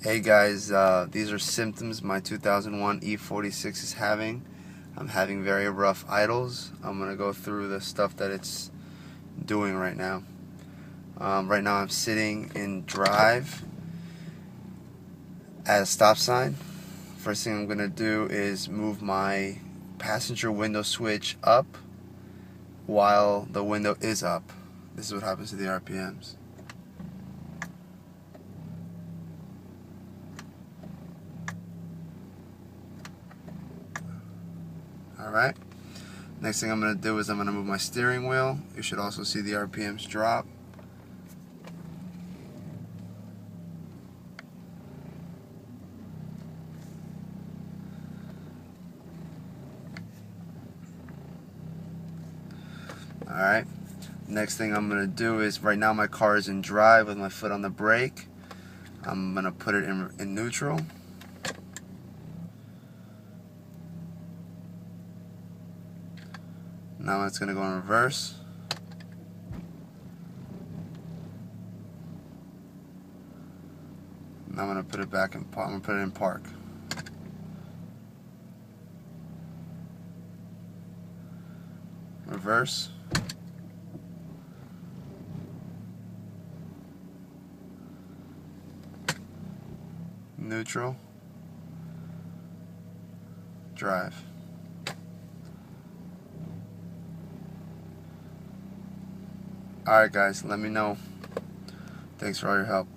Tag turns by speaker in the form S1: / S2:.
S1: Hey guys, these are symptoms my 2001 E46 is having. I'm having very rough idles. I'm going to go through the stuff that it's doing right now. Right now I'm sitting in drive at a stop sign. First thing I'm going to do is move my passenger window switch up while the window is up. This is what happens to the RPMs. Alright, next thing I'm going to do is I'm going to move my steering wheel. You should also see the RPMs drop. Alright, next thing I'm going to do is, right now my car is in drive with my foot on the brake. I'm going to put it in neutral. Now it's going to go in reverse. Now I'm going to put it back in park. I'm going to put it in park. Reverse. Neutral. Drive. Alright guys, let me know. Thanks for all your help.